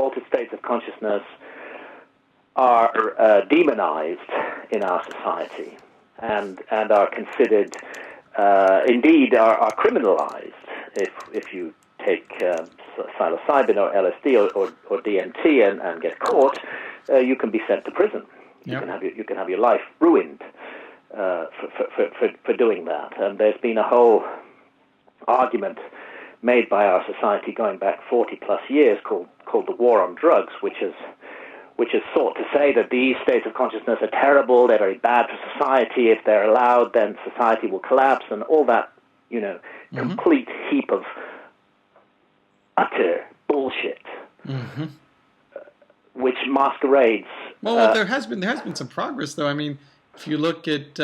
altered states of consciousness are demonized in our society and are considered, indeed, are criminalized. If you take psilocybin or LSD or DMT and get caught, you can be sent to prison. Yep. You can have your life ruined for doing that. And there's been a whole argument made by our society going back 40 plus years called the war on drugs, which is sought to say that these states of consciousness are terrible, they're very bad for society. If they're allowed, then society will collapse, and all that, complete heap of utter bullshit, which masquerades. Well, there has been some progress, though. I mean, if you look at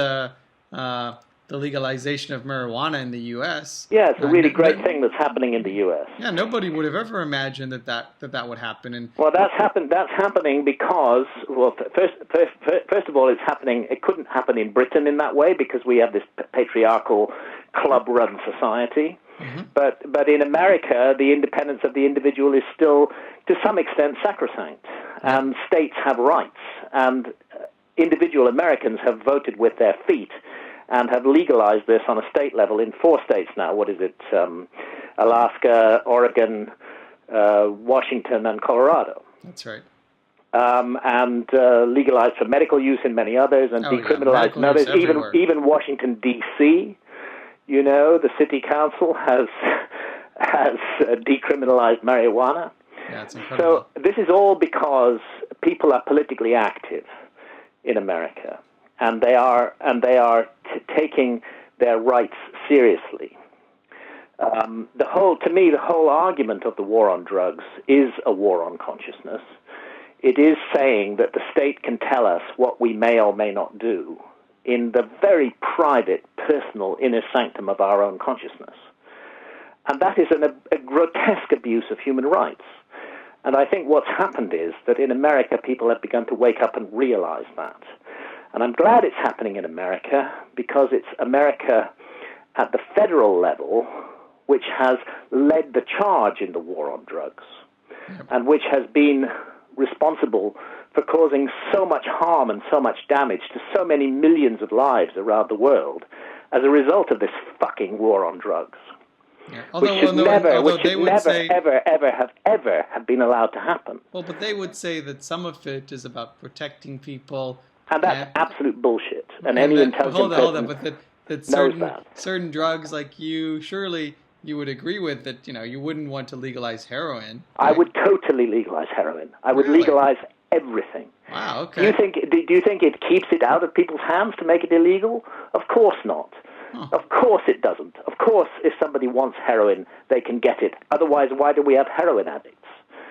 the legalization of marijuana in the U.S. Yeah, it's a really great thing that's happening in the U.S. Yeah, nobody would have ever imagined that would happen. And well, that's happening because, well, first of all, it's happening. It couldn't happen in Britain in that way because we have this patriarchal club-run society. But in America, the independence of the individual is still, to some extent, sacrosanct, and states have rights, and individual Americans have voted with their feet and have legalized this on a state level in 4 states now. What is it? Alaska, Oregon, Washington, and Colorado. That's right. And legalized for medical use in many others, and decriminalized in others. Even Washington, D.C., the city council has decriminalized marijuana. Yeah, it's incredible. So this is all because people are politically active in America, and they are taking their rights seriously. The whole argument of the war on drugs is a war on consciousness. It is saying that the state can tell us what we may or may not do in the very private, personal inner sanctum of our own consciousness. And that is a grotesque abuse of human rights. And I think what's happened is that in America, people have begun to wake up and realize that. And I'm glad it's happening in America, because it's America at the federal level which has led the charge in the war on drugs, and which has been responsible for causing so much harm and so much damage to so many millions of lives around the world as a result of this fucking war on drugs. Yeah. Which should never have been allowed to happen. Well, but they would say that some of it is about protecting people. And that's absolute bullshit. And any intelligent person but that knows that. Certain drugs, like surely you would agree with that, you wouldn't want to legalize heroin. Right? I would totally legalize heroin. I would legalize everything. Wow, okay. Do you think it keeps it out of people's hands to make it illegal? Of course not. Huh. Of course it doesn't. Of course, if somebody wants heroin, they can get it. Otherwise, why do we have heroin addicts?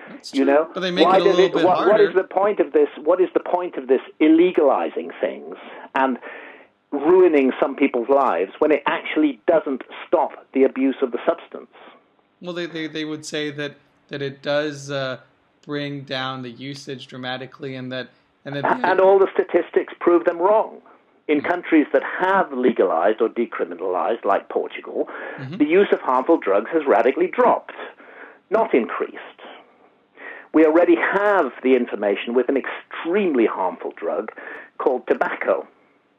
That's true. But they make it a little bit harder. What is the point of this? What is the point of this illegalizing things and ruining some people's lives when it actually doesn't stop the abuse of the substance? Well, they would say that it does bring down the usage dramatically, and all the statistics prove them wrong. In countries that have legalized or decriminalized, like Portugal, the use of harmful drugs has radically dropped, not increased. We already have the information with an extremely harmful drug called tobacco.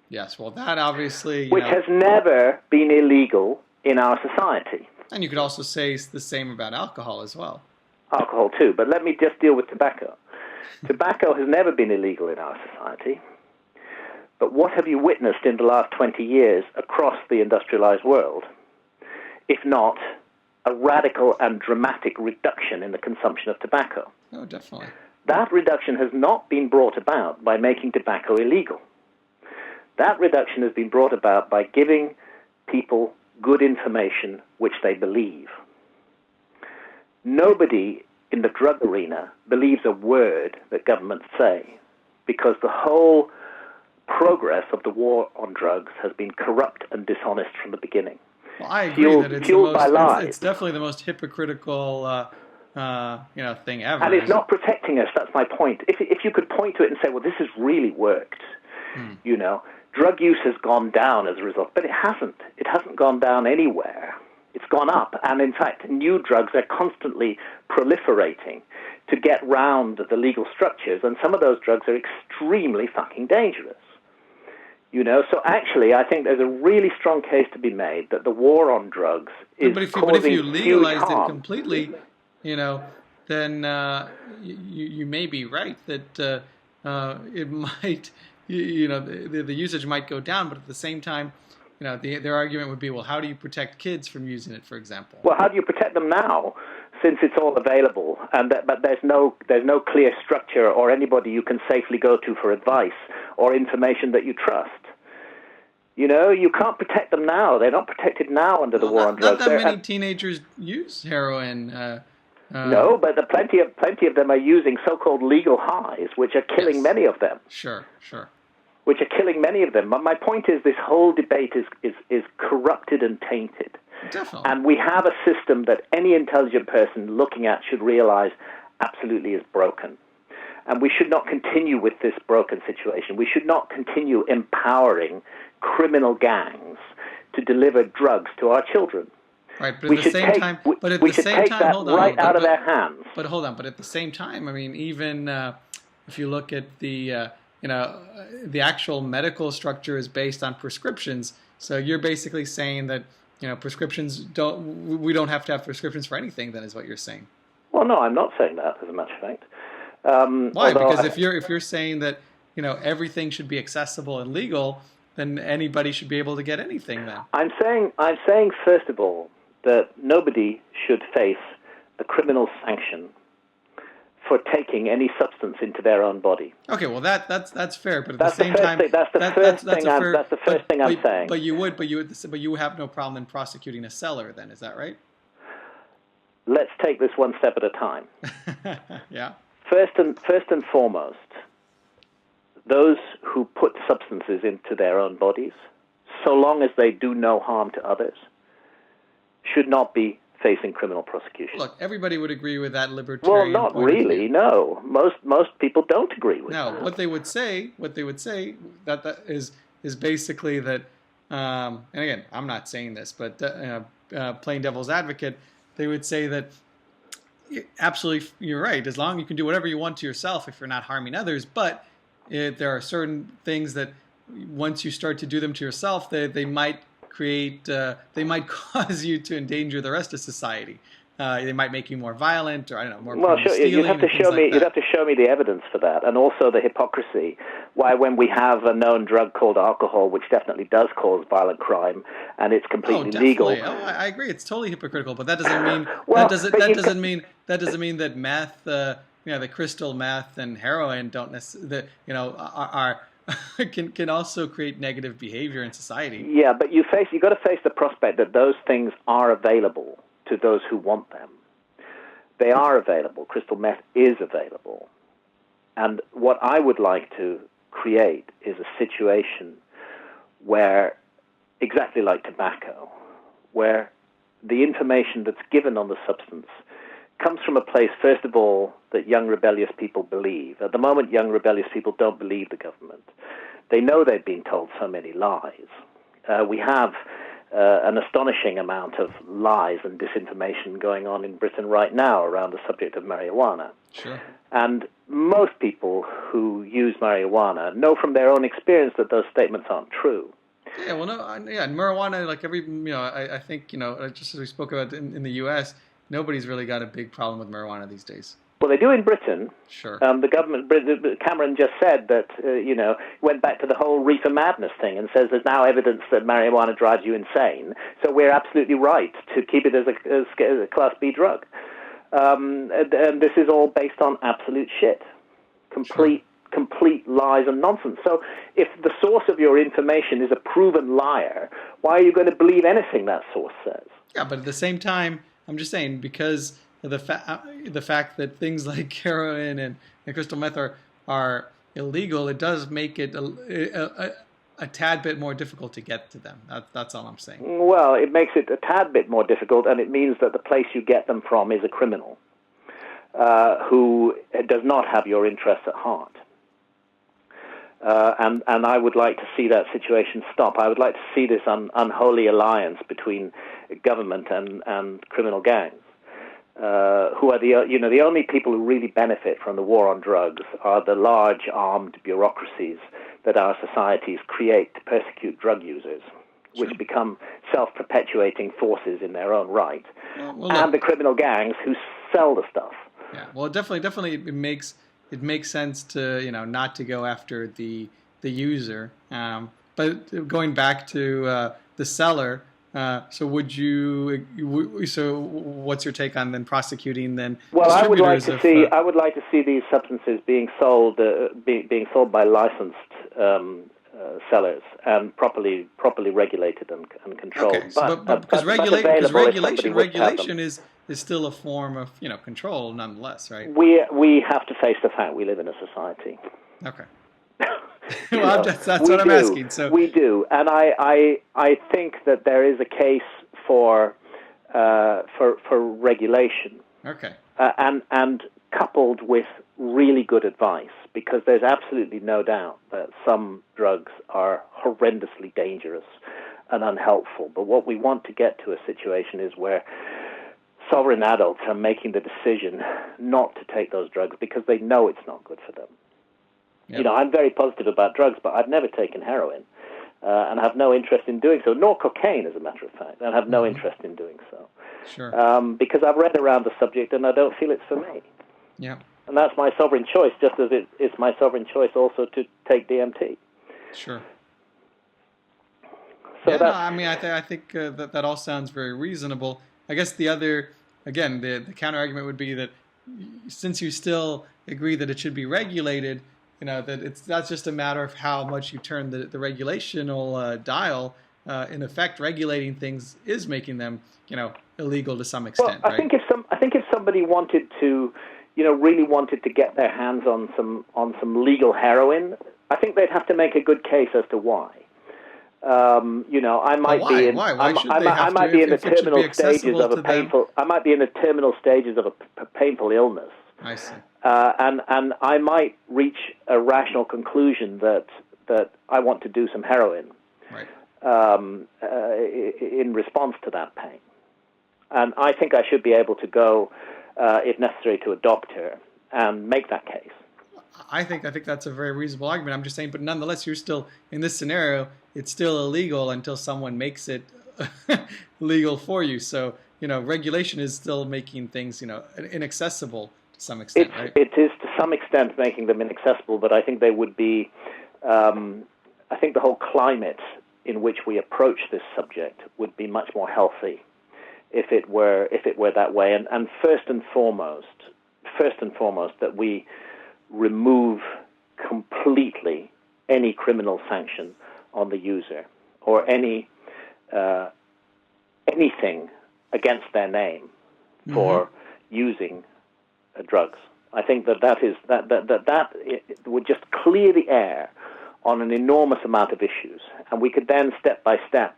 Yes, well, that obviously... Which has never been illegal in our society. And you could also say the same about alcohol as well. Alcohol too, but let me just deal with tobacco. Tobacco has never been illegal in our society. But what have you witnessed in the last 20 years across the industrialized world, if not a radical and dramatic reduction in the consumption of tobacco? Oh, definitely. That reduction has not been brought about by making tobacco illegal. That reduction has been brought about by giving people good information which they believe. Nobody in the drug arena believes a word that governments say, because the whole progress of the war on drugs has been corrupt and dishonest from the beginning. Well, I agree that it's definitely the most hypocritical thing ever. And it's not protecting us, that's my point. If you could point to it and say, well, this has really worked, drug use has gone down as a result, but it hasn't. It hasn't gone down anywhere. It's gone up, and in fact, new drugs are constantly proliferating to get round the legal structures, and some of those drugs are extremely fucking dangerous. You know, so actually, I think there's a really strong case to be made that the war on drugs is but if causing you legalized huge harm. it completely, you know, then you may be right that it might, you know, the usage might go down, but at the same time, you know, their argument would be, well, how do you protect kids from using it, for example? Well, how do you protect them now, since it's all available, but there's no clear structure or anybody you can safely go to for advice or information that you trust? You know, you can't protect them now. They're not protected now under the war on drugs. Not that many teenagers use heroin. No, but plenty of them are using so-called legal highs, which are killing many of them. Sure. Which are killing many of them. But my point is, this whole debate is corrupted and tainted. Definitely. And we have a system that any intelligent person looking at should realize absolutely is broken. And we should not continue with this broken situation. We should not continue empowering criminal gangs to deliver drugs to our children. Right, but at the same time, we should take that right out of their hands. But hold on, but at the same time, I mean, even if you look at the you know, the actual medical structure is based on prescriptions. So you're basically saying that, you know, we don't have to have prescriptions for anything, then, is what you're saying. Well, no, I'm not saying that, as a matter of fact. Why? Because if you're saying that, you know, everything should be accessible and legal, then anybody should be able to get anything then. I'm saying first of all that nobody should face a criminal sanction for taking any substance into their own body. Okay, well that's fair, but at the same time, that's the first thing I'm saying. But you have no problem in prosecuting a seller, then, is that right? Let's take this one step at a time. Yeah. First and foremost, those who put substances into their own bodies, so long as they do no harm to others, should not be facing criminal prosecution. Look, everybody would agree with that libertarian. Well, not really. No, most people don't agree with that. No, what they would say that is basically that. And again, I'm not saying this, but plain devil's advocate, they would say that absolutely you're right. As long as you can do whatever you want to yourself, if you're not harming others, but there are certain things that once you start to do them to yourself, they might they might cause you to endanger the rest of society. They might make you more violent, or I don't know, more. Well, sure, you'd have to show me. You'd have to show me the evidence for that, and also the hypocrisy. Why, when we have a known drug called alcohol, which definitely does cause violent crime, and it's completely legal. Oh, I agree. It's totally hypocritical, but that doesn't mean well, that doesn't mean that meth, the crystal meth and heroin don't necessarily, are can also create negative behavior in society. Yeah, but you've got to face the prospect that those things are available to those who want them. They are available. Crystal meth is available. And what I would like to create is a situation where, exactly like tobacco, where the information that's given on the substance comes from a place, first of all, that young rebellious people believe. At the moment, young rebellious people don't believe the government. They know they've been told so many lies. We have an astonishing amount of lies and disinformation going on in Britain right now around the subject of marijuana. Sure. And most people who use marijuana know from their own experience that those statements aren't true. Yeah, well, marijuana, like I think, just as we spoke about in the U.S., nobody's really got a big problem with marijuana these days. Well, they do in Britain. Sure. The government, Cameron just said that, went back to the whole reefer madness thing and says there's now evidence that marijuana drives you insane. So we're absolutely right to keep it as a Class B drug. And this is all based on absolute shit. Complete lies and nonsense. So if the source of your information is a proven liar, why are you going to believe anything that source says? Yeah, but at the same time, I'm just saying, because the fact that things like heroin and crystal meth are illegal, it does make it a tad bit more difficult to get to them. That's all I'm saying. Well, it makes it a tad bit more difficult, and it means that the place you get them from is a criminal who does not have your interests at heart. And I would like to see that situation stop. I would like to see this unholy alliance between government and criminal gangs. who are the only people who really benefit from the war on drugs are the large armed bureaucracies that our societies create to persecute drug users, which become self-perpetuating forces in their own right, and the criminal gangs who sell the stuff. Yeah, well, definitely, it makes sense to not to go after the user. But going back to the seller, so what's your take on then prosecuting then? Well, I would like to see these substances being sold by licensed sellers and properly regulated and controlled. Okay, because regulation is still a form of control nonetheless, right? We have to face the fact we live in a society. Okay. Well, that's what I'm asking. So we do, and I think that there is a case for regulation. Okay. And coupled with really good advice, because there's absolutely no doubt that some drugs are horrendously dangerous and unhelpful. But what we want to get to a situation is where sovereign adults are making the decision not to take those drugs because they know it's not good for them. Yep. I'm very positive about drugs, but I've never taken heroin and have no interest in doing so, nor cocaine, as a matter of fact, and have no interest in doing so. Sure. Because I've read around the subject and I don't feel it's for me. Yeah. And that's my sovereign choice, just as it's my sovereign choice also to take DMT. Sure. So I think that all sounds very reasonable. I guess the counter argument would be that since you still agree that it should be regulated, that it's not just a matter of how much you turn the regulational dial. In effect, regulating things is making them, illegal to some extent. Well, I right? think if somebody wanted to, really wanted to get their hands on some legal heroin, I think they'd have to make a good case as to why. I might be in the terminal stages of a painful. I might be in the terminal stages of a painful illness. I see. And I might reach a rational conclusion that I want to do some heroin, right? In response to that pain, and I think I should be able to go, if necessary, to a doctor and make that case. I think that's a very reasonable argument. I'm just saying, but nonetheless, you're still in this scenario. It's still illegal until someone makes it legal for you. So regulation is still making things inaccessible to some extent, right? It is to some extent making them inaccessible, but I think they would be. I think the whole climate in which we approach this subject would be much more healthy if it were that way. And first and foremost, that we remove completely any criminal sanction on the user or anything against their name for using drugs. I think that would just clear the air on an enormous amount of issues, and we could then step by step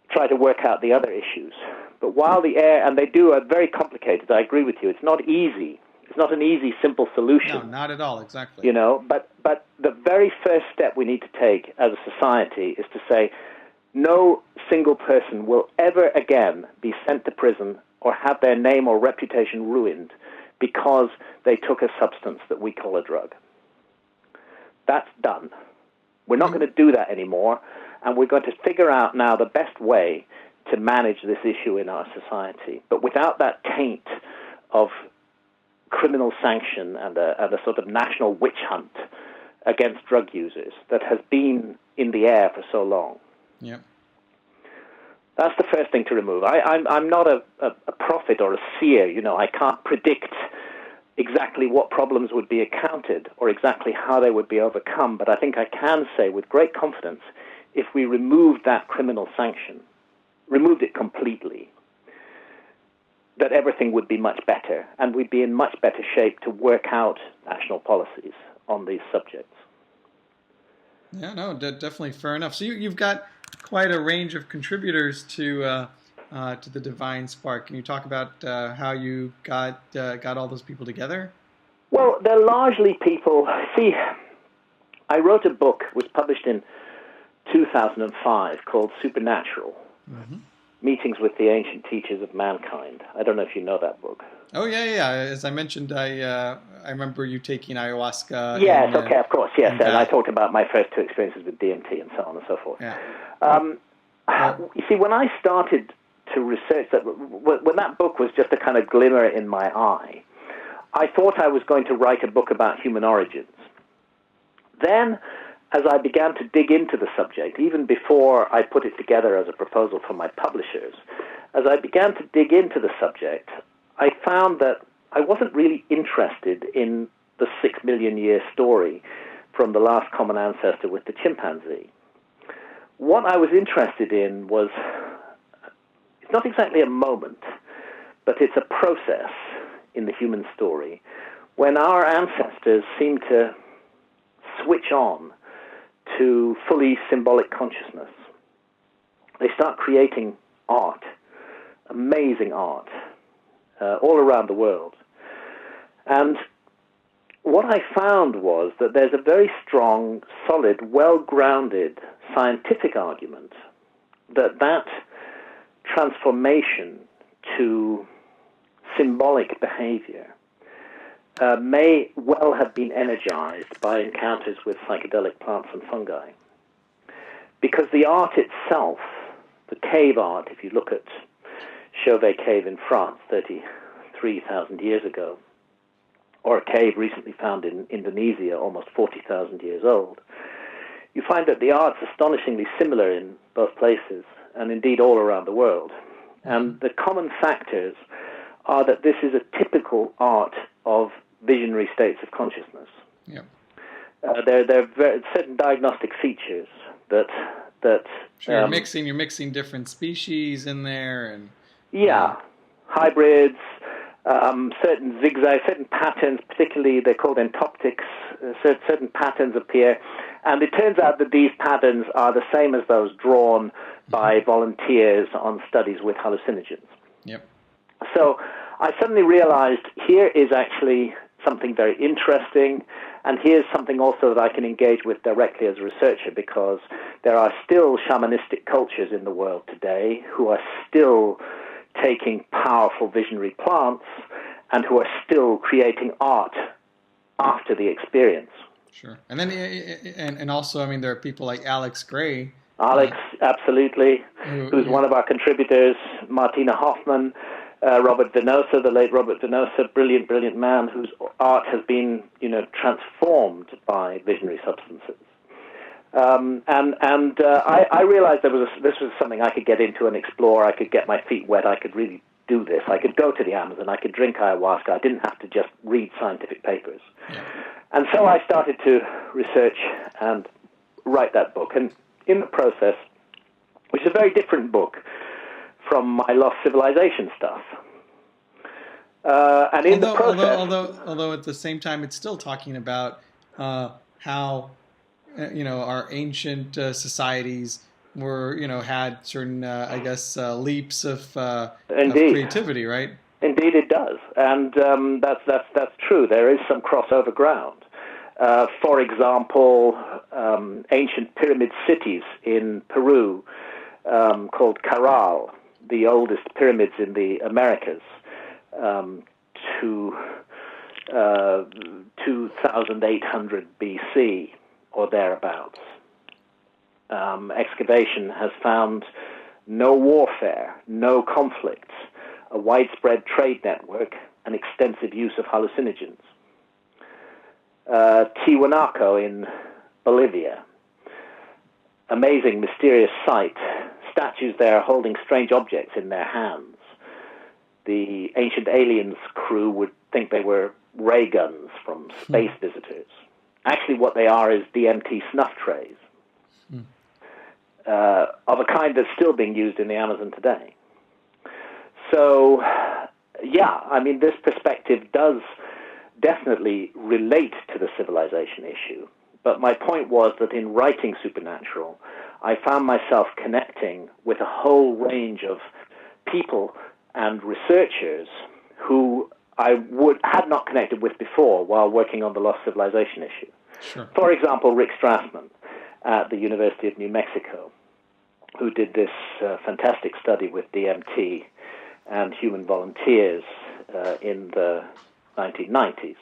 try to work out the other issues. But while the air, and they are very complicated, I agree with you, it's not easy. It's not an easy, simple solution. No, not at all, exactly. But the very first step we need to take as a society is to say, no single person will ever again be sent to prison or have their name or reputation ruined because they took a substance that we call a drug. That's done. We're not going to do that anymore, and we're going to figure out now the best way to manage this issue in our society, but without that taint of criminal sanction and a sort of national witch hunt against drug users that has been in the air for so long. Yeah. That's the first thing to remove. I'm not a prophet or a seer. I can't predict exactly what problems would be encountered or exactly how they would be overcome, but I think I can say with great confidence, if we removed that criminal sanction, removed it completely, that everything would be much better, and we'd be in much better shape to work out national policies on these subjects. Yeah, no, definitely fair enough. So you've got quite a range of contributors to the Divine Spark. Can you talk about how you got all those people together? Well, they're largely people. See, I wrote a book, was published in 2005, called Supernatural. Mm-hmm. Meetings with the Ancient Teachers of Mankind. I don't know if you know that book. Oh yeah. As I mentioned, I remember you taking ayahuasca. Yes, okay, of course, yes. And I talked about my first 2 experiences with DMT and so on and so forth. Yeah. You see, when I started to research that, when that book was just a kind of glimmer in my eye, I thought I was going to write a book about human origins. Then, as I began to dig into the subject, even before I put it together as a proposal for my publishers, as I began to dig into the subject, I found that I wasn't really interested in the 6 million year story from the last common ancestor with the chimpanzee. What I was interested in was, it's not exactly a moment, but it's a process in the human story when our ancestors seem to switch on to fully symbolic consciousness. They start creating art, amazing art, all around the world. And what I found was that there's a very strong, solid, well-grounded scientific argument that transformation to symbolic behavior may well have been energized by encounters with psychedelic plants and fungi. Because the art itself, the cave art, if you look at Chauvet Cave in France 33,000 years ago, or a cave recently found in Indonesia, almost 40,000 years old, you find that the art's astonishingly similar in both places, and indeed all around the world. And the common factors are that this is a typical art of visionary states of consciousness. Yeah. There are certain diagnostic features that you're mixing different species in there, and hybrids, certain zigzags, certain patterns, particularly they're called entoptics. Certain patterns appear, and it turns out that these patterns are the same as those drawn by volunteers on studies with hallucinogens. Yep. So I suddenly realized here is actually something very interesting, and here's something also that I can engage with directly as a researcher, because there are still shamanistic cultures in the world today who are still taking powerful visionary plants and who are still creating art after the experience. Sure. And then, and also, I mean, there are people like Alex Gray. Alex, absolutely, who's one of our contributors, Martina Hoffman, Robert Venosa, the late Robert Venosa, brilliant man, whose art has been, transformed by visionary substances. I realized this was something I could get into and explore. I could get my feet wet. I could really do this. I could go to the Amazon. I could drink ayahuasca. I didn't have to just read scientific papers. Yeah. And so I started to research and write that book. And in the process, which is a very different book from my Lost Civilization stuff. And in the process, although at the same time, it's still talking about how our ancient societies were had certain leaps of creativity, right? Indeed, it does, and that's true. There is some crossover ground. For example, ancient pyramid cities in Peru called Caral, the oldest pyramids in the Americas, to 2,800 BC or thereabouts. Excavation has found no warfare, no conflicts, a widespread trade network, and extensive use of hallucinogens. Tiwanaku in Bolivia, amazing, mysterious sight, statues there holding strange objects in their hands. The ancient aliens crew would think they were ray guns from space visitors. Actually, what they are is DMT snuff trays of a kind that's still being used in the Amazon today. So, this perspective does definitely relate to the civilization issue. But my point was that in writing Supernatural, I found myself connecting with a whole range of people and researchers who I had not connected with before while working on the Lost Civilization issue. Sure. For example, Rick Strassman at the University of New Mexico, who did this fantastic study with DMT and human volunteers in the 1990s.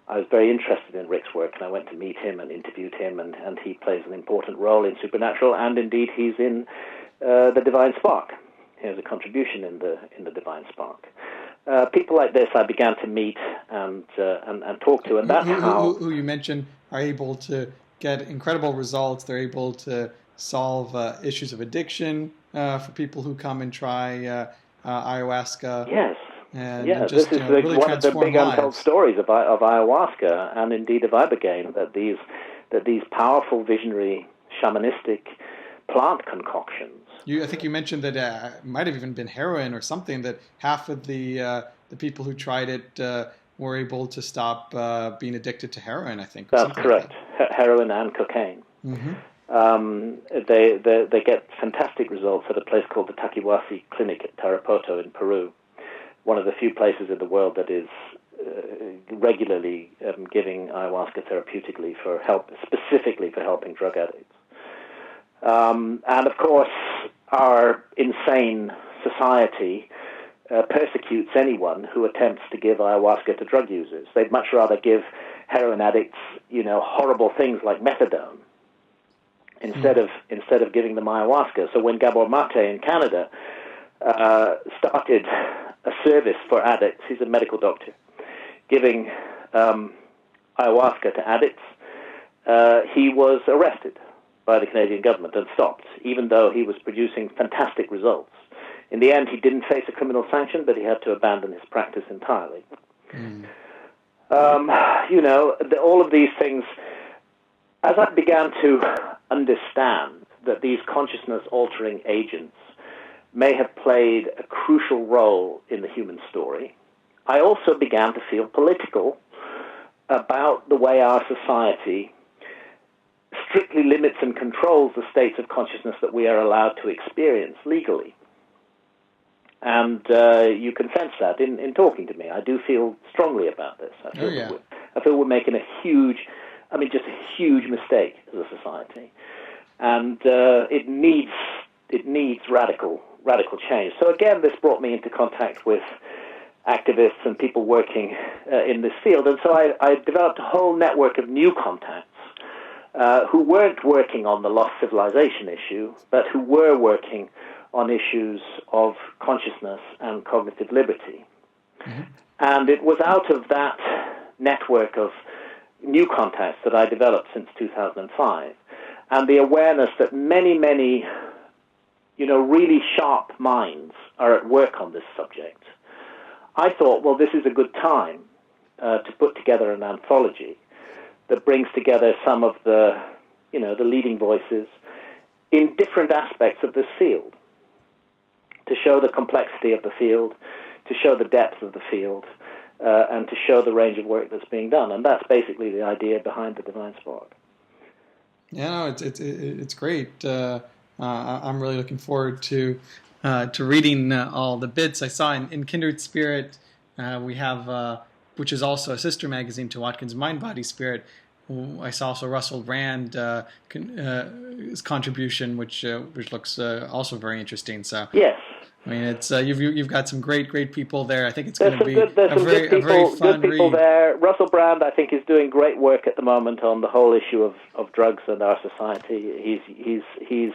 I was very interested in Rick's work, and I went to meet him and interviewed him, and he plays an important role in Supernatural, and indeed he's in the Divine Spark. He has a contribution in the Divine Spark. People like this I began to meet and talk to, and that's who you mentioned are able to get incredible results. They're able to solve issues of addiction for people who come and try ayahuasca. Yes. And yeah, just, this is really one of the big lives. untold stories of ayahuasca and indeed of ibogaine, that these powerful, visionary, shamanistic plant concoctions. I think you mentioned that it might have even been heroin or something, that half of the people who tried it were able to stop being addicted to heroin, I think. That's correct. Like that. Heroin and cocaine. Mm-hmm. They get fantastic results at a place called the Taquihuasi Clinic at Tarapoto in Peru, one of the few places in the world that is regularly giving ayahuasca therapeutically for help, specifically for helping drug addicts. And of course, our insane society persecutes anyone who attempts to give ayahuasca to drug users. They'd much rather give heroin addicts, horrible things like methadone instead of giving them ayahuasca. So when Gabor Mate in Canada started a service for addicts, he's a medical doctor, giving ayahuasca to addicts, he was arrested by the Canadian government and stopped, even though he was producing fantastic results. In the end, he didn't face a criminal sanction, but he had to abandon his practice entirely. All of these things, as I began to understand that these consciousness-altering agents may have played a crucial role in the human story, I also began to feel political about the way our society strictly limits and controls the states of consciousness that we are allowed to experience legally. And you can sense that in talking to me. I do feel strongly about this. I feel we're making a huge mistake as a society. And it needs radical change. So again, this brought me into contact with activists and people working in this field. And so I developed a whole network of new contacts who weren't working on the lost civilization issue, but who were working on issues of consciousness and cognitive liberty. Mm-hmm. And it was out of that network of new contacts that I developed since 2005, and the awareness that many, many, really sharp minds are at work on this subject. I thought, well, this is a good time to put together an anthology that brings together some of the leading voices in different aspects of this field, to show the complexity of the field, to show the depth of the field, and to show the range of work that's being done. And that's basically the idea behind the Divine Spark. Yeah, no, it's great. I'm really looking forward to reading all the bits. I saw in Kindred Spirit, we have, which is also a sister magazine to Watkins Mind, Body, Spirit. I saw also Russell Rand his contribution, which looks also very interesting. So yes, I mean it's you've got some great people there. I think it's going to be a very fun read. There. Russell Brand, I think, is doing great work at the moment on the whole issue of drugs and our society. He's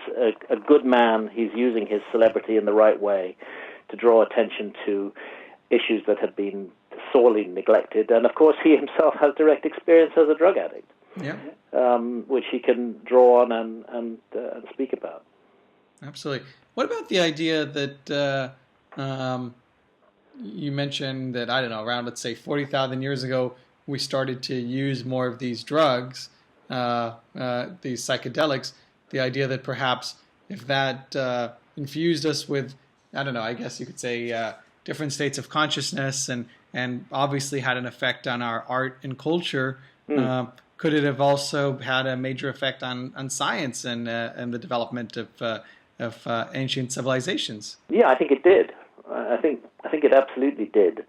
a good man. He's using his celebrity in the right way to draw attention to issues that have been sorely neglected, and of course he himself has direct experience as a drug addict, which he can draw on and speak about. Absolutely. What about the idea that you mentioned that, I don't know, around, let's say 40,000 years ago, we started to use more of these drugs, these psychedelics, the idea that perhaps if that infused us with, I don't know, I guess you could say different states of consciousness and obviously had an effect on our art and culture, could it have also had a major effect on science and the development of ancient civilizations? Yeah, I think it did. I think it absolutely did.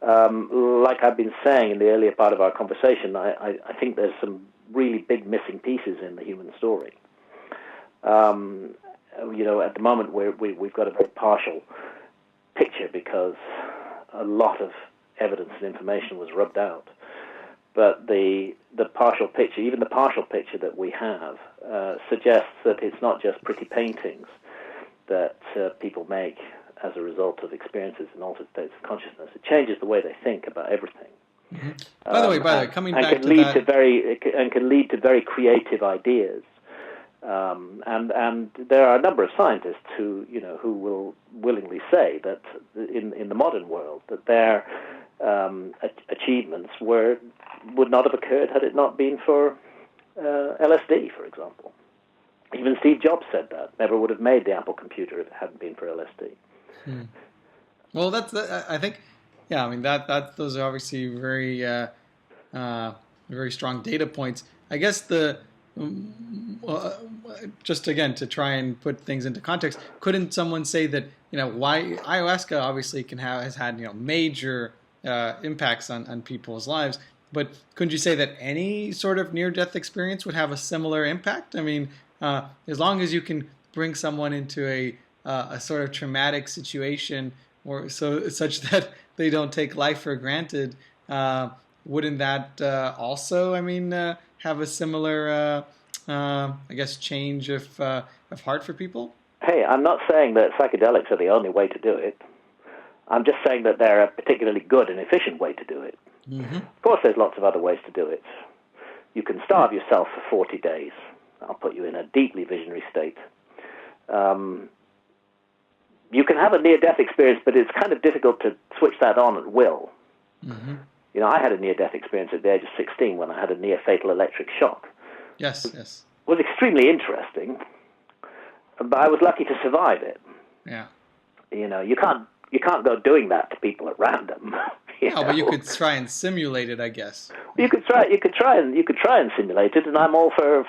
Like I've been saying in the earlier part of our conversation, I think there's some really big missing pieces in the human story. at the moment we've got a very partial picture because a lot of evidence and information was rubbed out. But the partial picture, even the partial picture that we have, suggests that it's not just pretty paintings that people make as a result of experiences in altered states of consciousness. It changes the way they think about everything. Mm-hmm. By the way, coming back to that, and can lead to very creative ideas. And there are a number of scientists who will willingly say that in the modern world that their achievements would not have occurred had it not been for LSD, for example. Even Steve Jobs said that. Never would have made the Apple computer if it hadn't been for LSD. Hmm. Well, I think, yeah. I mean, those are obviously very strong data points. I guess just again to try and put things into context, couldn't someone say that why ayahuasca obviously has had major impacts on people's lives, but couldn't you say that any sort of near-death experience would have a similar impact? I mean, as long as you can bring someone into a sort of traumatic situation, or such that they don't take life for granted, wouldn't that also, have a similar, I guess, change of heart for people? Hey, I'm not saying that psychedelics are the only way to do it. I'm just saying that they're a particularly good and efficient way to do it. Mm-hmm. Of course, there's lots of other ways to do it. You can starve yourself for 40 days. I'll put you in a deeply visionary state. You can have a near-death experience, but it's kind of difficult to switch that on at will. Mm-hmm. I had a near-death experience at the age of 16 when I had a near-fatal electric shock. Yes. It was extremely interesting, but I was lucky to survive it. Yeah. You can't go doing that to people at random. But you could try and simulate it, I guess. You could try and simulate it, and I'm all for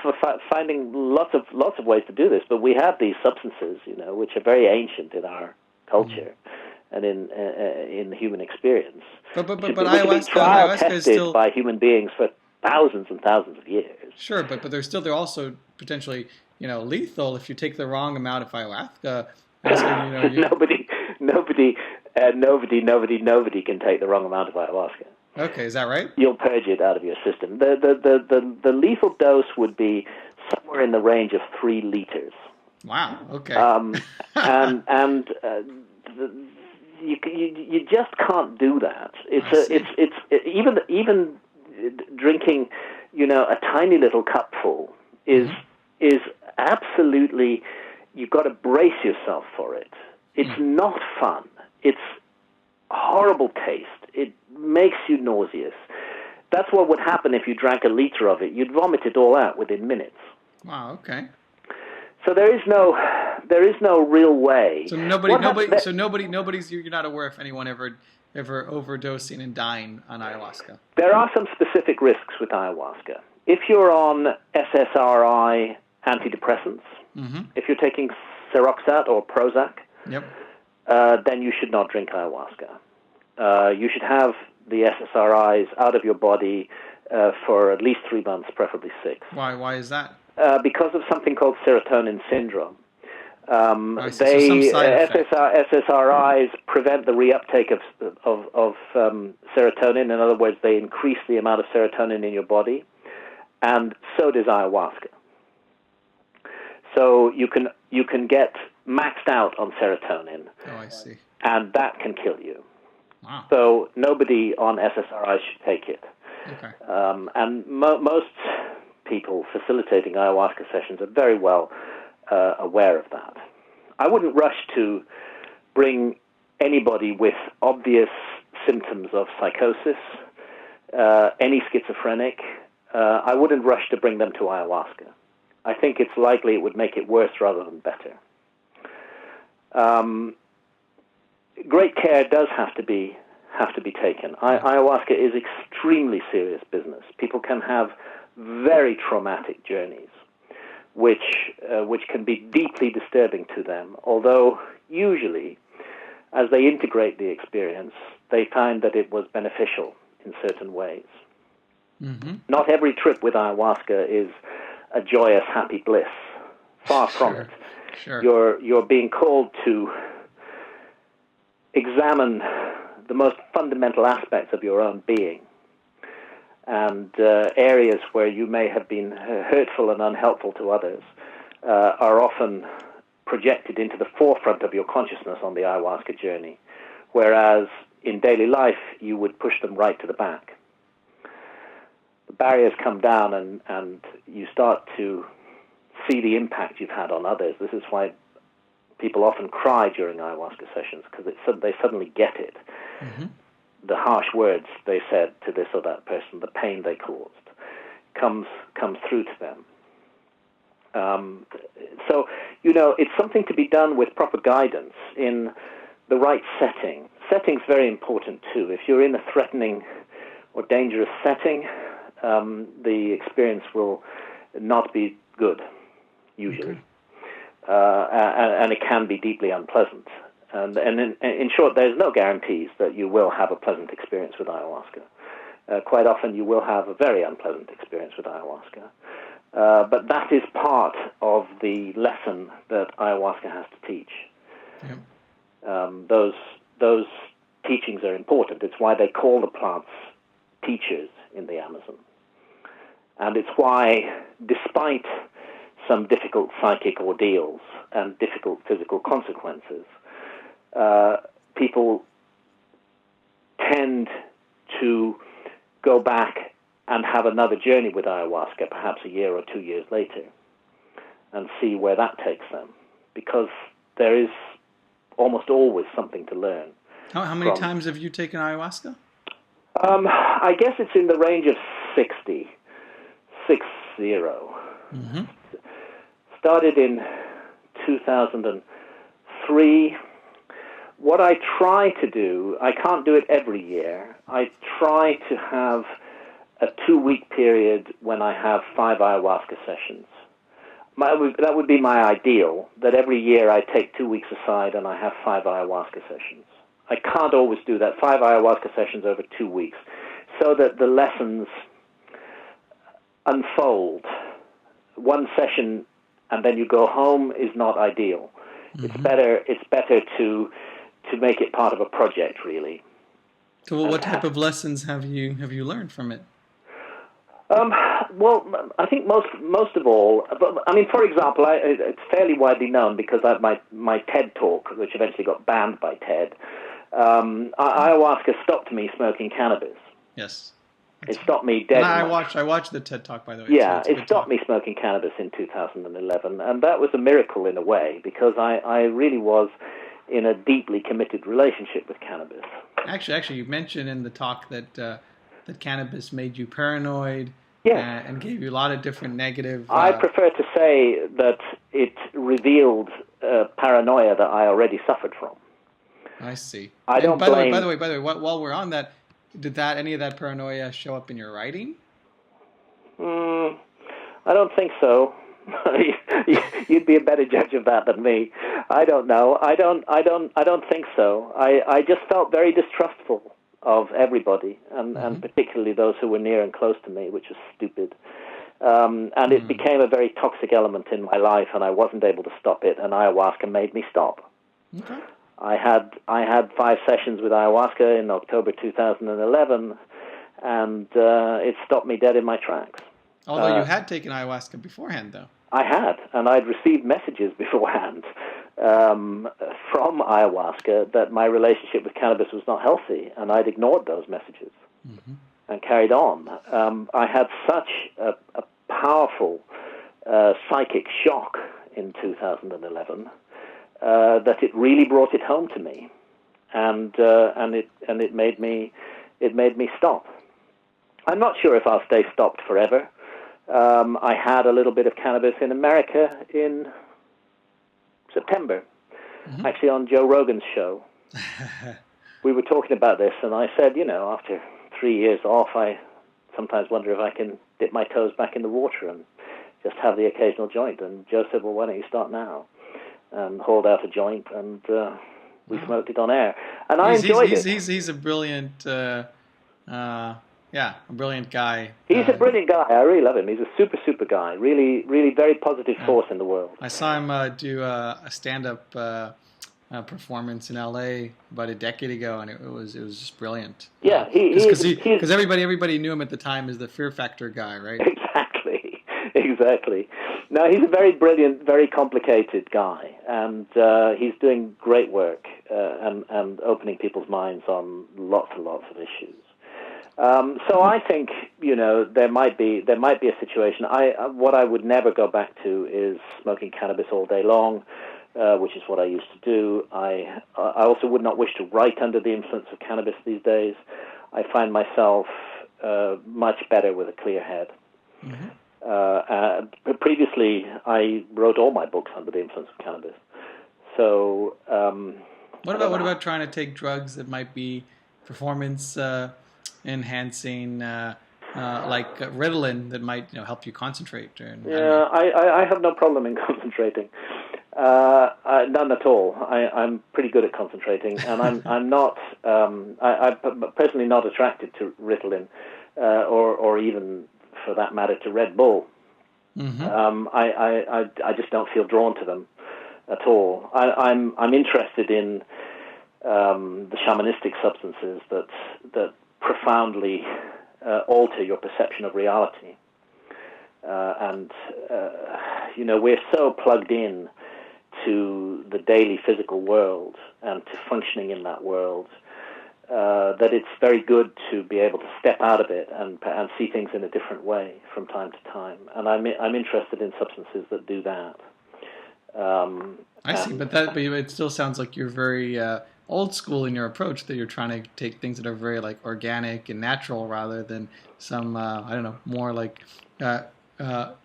finding lots of ways to do this. But we have these substances, which are very ancient in our culture and in the human experience. But ayahuasca tested is still by human beings for thousands and thousands of years. Sure, but they're also potentially lethal if you take the wrong amount of ayahuasca. Nobody can take the wrong amount of ayahuasca. Okay, is that right? You'll purge it out of your system. The lethal dose would be somewhere in the range of 3 liters. Wow. Okay. You just can't do that. It's even drinking, a tiny little cupful is absolutely. You've got to brace yourself for it. It's not fun. It's horrible taste. It makes you nauseous. That's what would happen if you drank a liter of it. You'd vomit it all out within minutes. Wow. Okay. So there is no real way. So nobody's. You're not aware if anyone ever overdosing and dying on ayahuasca. There are some specific risks with ayahuasca. If you're on SSRI antidepressants, if you're taking Seroxat or Prozac, then you should not drink ayahuasca. You should have the SSRIs out of your body for at least 3 months, preferably 6. Why is that? Because of something called serotonin syndrome. SSRIs prevent the reuptake of serotonin. In other words, they increase the amount of serotonin in your body, and so does ayahuasca. So you can get maxed out on serotonin. Oh, I see. And that can kill you. Wow. So nobody on SSRIs should take it. Okay. And most people facilitating ayahuasca sessions are very well aware of that. I wouldn't rush to bring anybody with obvious symptoms of psychosis, any schizophrenic. I wouldn't rush to bring them to ayahuasca. I think it's likely it would make it worse rather than better. Great care does have to be taken. Ayahuasca is extremely serious business. People can have very traumatic journeys, which can be deeply disturbing to them. Although usually, as they integrate the experience, they find that it was beneficial in certain ways. Mm-hmm. Not every trip with ayahuasca is a joyous, happy bliss. Far from it. Sure. You're being called to examine the most fundamental aspects of your own being, and areas where you may have been hurtful and unhelpful to others are often projected into the forefront of your consciousness on the ayahuasca journey, whereas in daily life you would push them right to the back. The barriers come down and you start to see the impact you've had on others. This is why people often cry during ayahuasca sessions, because they suddenly get it. Mm-hmm. The harsh words they said to this or that person, the pain they caused, comes through to them. So, it's something to be done with proper guidance in the right setting. Setting's very important too. If you're in a threatening or dangerous setting, the experience will not be good, usually. And it can be deeply unpleasant. And in short, there's no guarantees that you will have a pleasant experience with ayahuasca. Quite often you will have a very unpleasant experience with ayahuasca. But that is part of the lesson that ayahuasca has to teach. Yep. Those teachings are important. It's why they call the plants teachers in the Amazon. And it's why, despite some difficult psychic ordeals and difficult physical consequences, people tend to go back and have another journey with ayahuasca, perhaps a year or 2 years later, and see where that takes them, because there is almost always something to learn. How many times have you taken ayahuasca? I guess it's in the range of 60. Mm-hmm. Started in 2003. What I try to do, I can't do it every year. I try to have a 2-week period when I have 5 ayahuasca sessions. That would be my ideal, that every year I take 2 weeks aside and I have 5 ayahuasca sessions. I can't always do that, 5 ayahuasca sessions over 2 weeks, so that the lessons unfold. One session and then you go home is not ideal. Mm-hmm. It's better to make it part of a project, really. So what type of lessons have you learned from it? Well, I think most of all, I mean, for example, it's fairly widely known because my TED talk, which eventually got banned by TED, ayahuasca stopped me smoking cannabis. Yes. It stopped me dead. I watched the TED talk, by the way. Yeah, it stopped me smoking cannabis in 2011, and that was a miracle in a way, because I really was in a deeply committed relationship with cannabis. Actually, you mentioned in the talk that cannabis made you paranoid. Yes. And gave you a lot of different negative... I prefer to say that it revealed paranoia that I already suffered from. I see. I don't blame... By the way, while we're on that, did any of that paranoia show up in your writing? I don't think so. You'd be a better judge of that than me. I don't know. I don't think so. I just felt very distrustful of everybody, and particularly those who were near and close to me, which was stupid. And it became a very toxic element in my life, and I wasn't able to stop it, and ayahuasca made me stop. Okay. I had 5 sessions with ayahuasca in October 2011, and it stopped me dead in my tracks. Although you had taken ayahuasca beforehand, though. I had, and I'd received messages beforehand from ayahuasca that my relationship with cannabis was not healthy, and I'd ignored those messages and carried on. I had such a powerful psychic shock in 2011 that it really brought it home to me, and it made me stop. I'm not sure if I'll stay stopped forever. I had a little bit of cannabis in America in September, actually on Joe Rogan's show. We were talking about this, and I said, after 3 years off, I sometimes wonder if I can dip my toes back in the water and just have the occasional joint. And Joe said, well, why don't you start now? And hauled out a joint, and we smoked it on air. And I enjoyed it. He's a brilliant Yeah, a brilliant guy. He's a brilliant guy. I really love him. He's a super, super guy. Really, really very positive force in the world. I saw him do a stand-up performance in L.A. about a decade ago, and it was just brilliant. Yeah, because everybody knew him at the time as the Fear Factor guy, right? Exactly. No, he's a very brilliant, very complicated guy, and he's doing great work and opening people's minds on lots and lots of issues. So I think there might be a situation. What I would never go back to is smoking cannabis all day long, which is what I used to do. I also would not wish to write under the influence of cannabis these days. I find myself much better with a clear head. Mm-hmm. Previously, I wrote all my books under the influence of cannabis. So, what about trying to take drugs that might be performance enhancing, like Ritalin, that might help you concentrate? I have no problem in concentrating. None at all. I'm pretty good at concentrating, and I'm not. I'm personally not attracted to Ritalin, or even, for that matter, to Red Bull. Mm-hmm. I just don't feel drawn to them at all. I'm interested in the shamanistic substances that profoundly alter your perception of reality, and we're so plugged in to the daily physical world and to functioning in that world that it's very good to be able to step out of it and see things in a different way from time to time. And I'm interested in substances that do that. I see, but it still sounds like you're very old school in your approach, that you're trying to take things that are very like organic and natural rather than some more like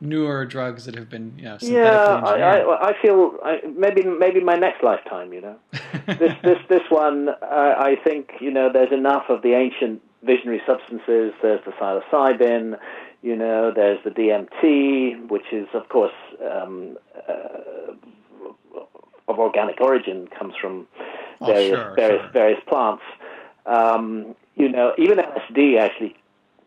newer drugs that have been synthetically engineered. I feel maybe my next lifetime. This one, I think there's enough of the ancient visionary substances. There's the psilocybin, there's the DMT, which is of course of organic origin, comes from various plants. Even LSD actually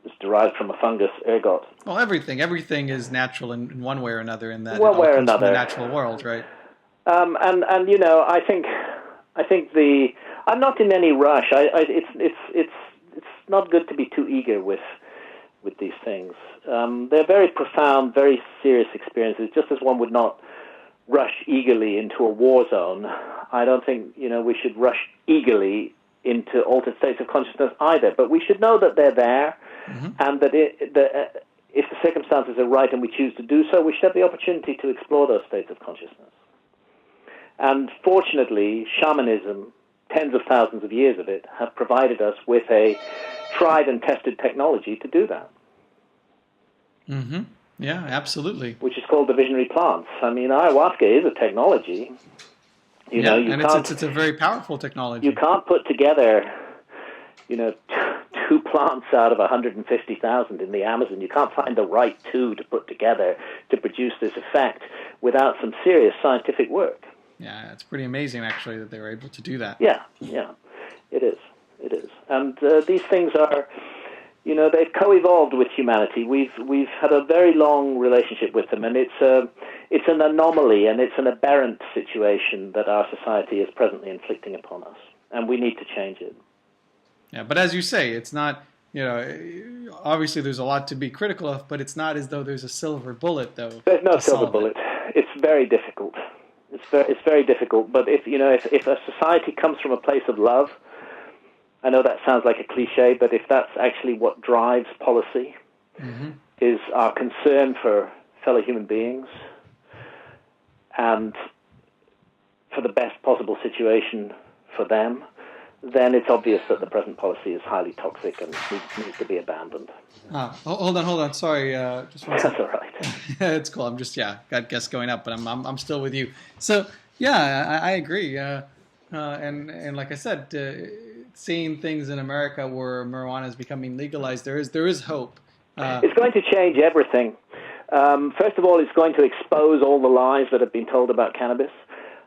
is derived from a fungus, ergot. Well, everything is natural in one way or another. In that, one way or comes another, from the natural world, right? And I think I'm not in any rush. It's not good to be too eager with these things. They're very profound, very serious experiences. Just as one would not rush eagerly into a war zone, I don't think we should rush eagerly into altered states of consciousness either. But we should know that they're there, mm-hmm. and that if the circumstances are right and we choose to do so, we should have the opportunity to explore those states of consciousness. And fortunately, shamanism, tens of thousands of years of it, have provided us with a tried and tested technology to do that. Mm-hmm. Yeah, absolutely. Which is called the visionary plants. I mean, ayahuasca is a technology. It's a very powerful technology. You can't put together, two plants out of 150,000 in the Amazon. You can't find the right two to put together to produce this effect without some serious scientific work. Yeah, it's pretty amazing, actually, that they were able to do that. Yeah, it is. And these things are, they've co-evolved with humanity. We've had a very long relationship with them, and it's an anomaly and it's an aberrant situation that our society is presently inflicting upon us, and we need to change it. Yeah, but as you say, it's not, obviously there's a lot to be critical of, but it's not as though there's a silver bullet, though. There's no silver bullet. It's very difficult. It's very difficult. But if a society comes from a place of love, I know that sounds like a cliche, but if that's actually what drives policy, mm-hmm. is our concern for fellow human beings and for the best possible situation for them, then it's obvious that the present policy is highly toxic and needs to be abandoned. Hold on. Sorry, just one second. That's all right. It's cool. I'm just got guests going up, but I'm still with you. So I agree. And like I said, seeing things in America where marijuana is becoming legalized, there is hope. It's going to change everything. First of all, it's going to expose all the lies that have been told about cannabis.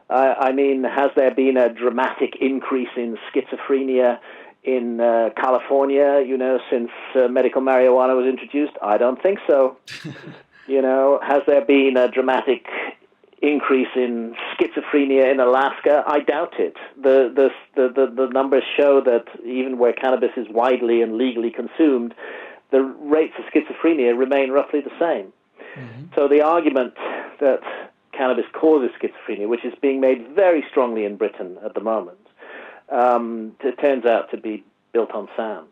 I mean, has there been a dramatic increase in schizophrenia in California, since medical marijuana was introduced? I don't think so. Has there been a dramatic increase in schizophrenia in Alaska? I doubt it. The numbers show that even where cannabis is widely and legally consumed, the rates of schizophrenia remain roughly the same. Mm-hmm. So the argument that cannabis causes schizophrenia, which is being made very strongly in Britain at the moment, it turns out to be built on sand.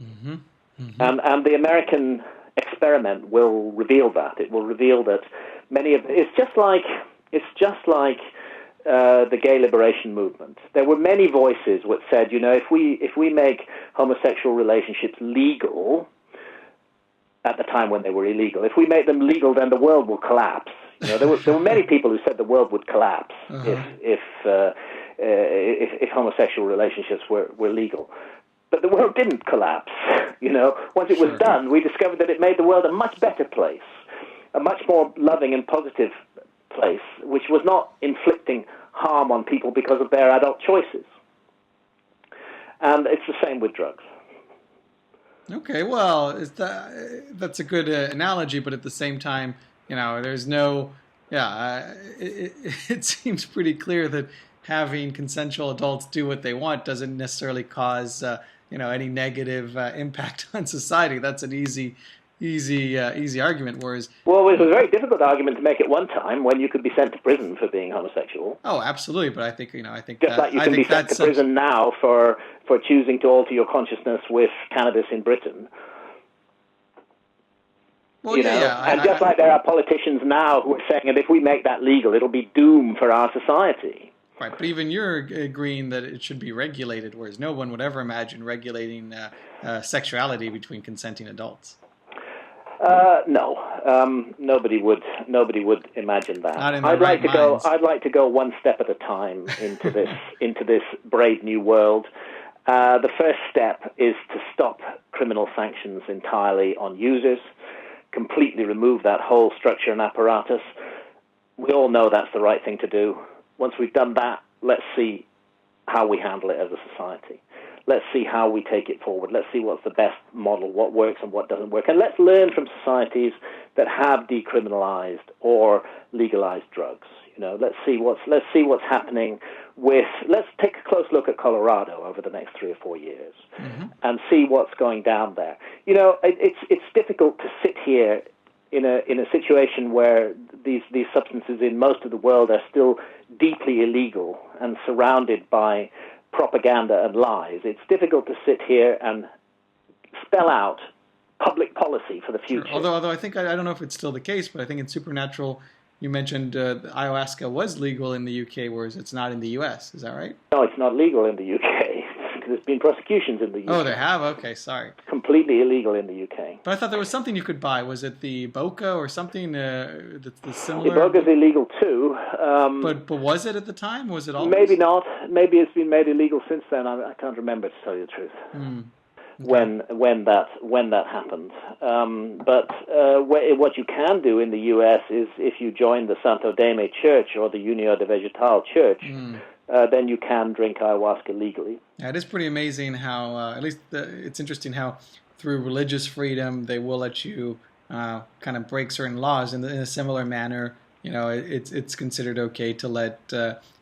Mm-hmm. Mm-hmm. And the American experiment will reveal that. It will reveal that many of it's just like the gay liberation movement. There were many voices which said, if we make homosexual relationships legal at the time when they were illegal, if we make them legal, then the world will collapse. There were many people who said the world would collapse if homosexual relationships were legal. But the world didn't collapse. Once it was done, we discovered that it made the world a much better place, a much more loving and positive place, which was not inflicting harm on people because of their adult choices. And it's the same with drugs. Okay, well, that's a good analogy, but at the same time, there's no, it seems pretty clear that having consensual adults do what they want doesn't necessarily cause, any negative impact on society. That's an easy argument. Whereas, well, it was a very difficult argument to make at one time when you could be sent to prison for being homosexual. Oh, absolutely. But I think just like you can be sent to prison now for choosing to alter your consciousness with cannabis in Britain. Well, and just like there are politicians now who are saying that if we make that legal, it'll be doom for our society. Right, but even you're agreeing that it should be regulated, whereas no one would ever imagine regulating sexuality between consenting adults. No, nobody would imagine that. I'd like to go one step at a time into this brave new world. The first step is to stop criminal sanctions entirely on users, completely remove that whole structure and apparatus. We all know that's the right thing to do. Once we've done that, let's see how we handle it as a society. Let's see how we take it forward. Let's see what's the best model, what works and what doesn't work. And let's learn from societies that have decriminalized or legalized drugs. Let's see what's happening with. Let's take a close look at Colorado over the next 3 or 4 years, and see what's going down there. It's difficult to sit here in a situation where these substances in most of the world are still deeply illegal and surrounded by propaganda and lies. It's difficult to sit here and spell out public policy for the future. Sure. Although I think, I don't know if it's still the case, but I think in Supernatural you mentioned ayahuasca was legal in the UK, whereas it's not in the US. Is that right? No, it's not legal in the UK. There's been prosecutions in the UK. Oh, they have? Okay, sorry. Completely illegal in the UK. But I thought there was something you could buy. Was it the Boca or something that's similar? The Boca's illegal too. But was it at the time? Was it always? Maybe not. Maybe it's been made illegal since then. I can't remember, to tell you the truth. Okay. When that happened. But what you can do in the US is if you join the Santo Daime Church or the União de Vegetal Church, then you can drink ayahuasca legally. Yeah, it is pretty amazing how, at least it's interesting how through religious freedom they will let you kind of break certain laws in a similar manner. It's considered okay to let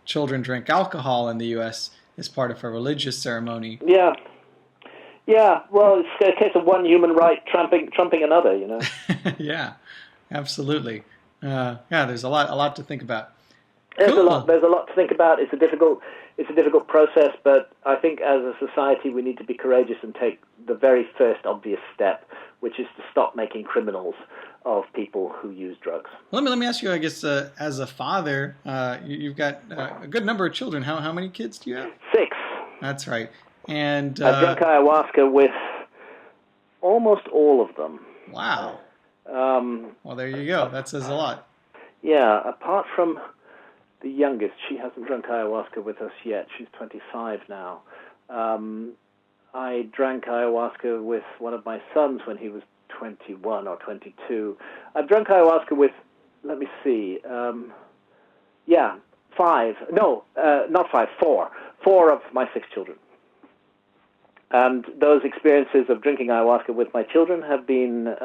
children drink alcohol in the U.S. as part of a religious ceremony. Yeah. Yeah, well, it's a case of one human right trumping another, Yeah, absolutely. There's a lot to think about. There's a lot to think about. It's a difficult process, but I think as a society we need to be courageous and take the very first obvious step, which is to stop making criminals of people who use drugs. Let me ask you, I guess, as a father, you've got a good number of children. How many kids do you have? 6. That's right. And I've drunk ayahuasca with almost all of them. Wow. Well, there you go. That says a lot. Yeah, apart from the youngest, she hasn't drunk ayahuasca with us yet. She's 25 now. I drank ayahuasca with one of my sons when he was 21 or 22. I've drunk ayahuasca with, let me see, 5. No, not 5, 4. 4 of my 6 children. And those experiences of drinking ayahuasca with my children have been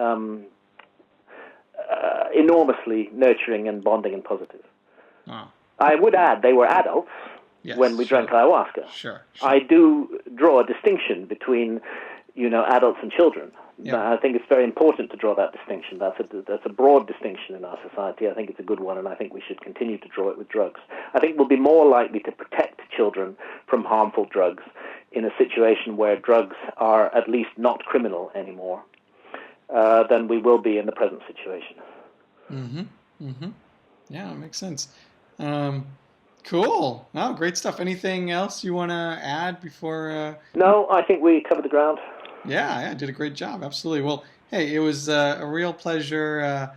enormously nurturing and bonding and positive. Wow. I would add they were adults when we drank ayahuasca. Sure. I do draw a distinction between, adults and children. Yep. I think it's very important to draw that distinction. That's a broad distinction in our society. I think it's a good one, and I think we should continue to draw it with drugs. I think we'll be more likely to protect children from harmful drugs in a situation where drugs are at least not criminal anymore than we will be in the present situation. Yeah, it makes sense. Cool. Oh, great stuff. Anything else you want to add before? No, I think we covered the ground. Yeah, did a great job. Absolutely. Well, hey, it was a real pleasure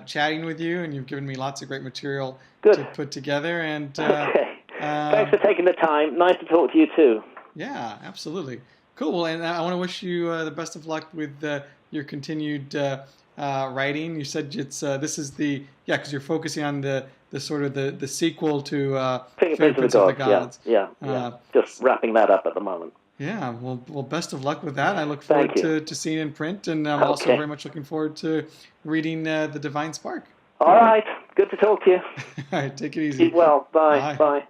chatting with you, and you've given me lots of great material to put together. And okay. Thanks for taking the time. Nice to talk to you too. Yeah, absolutely. Cool. Well, and I want to wish you the best of luck with your continued writing. You said this is because you're focusing on the sort of the sequel to Fingerprints of the Gods. Yeah. Just wrapping that up at the moment. Yeah, well, best of luck with that. I look forward to seeing it in print, and I'm also very much looking forward to reading The Divine Spark. All right. Good to talk to you. All right, take it easy. Keep well. Bye. Bye.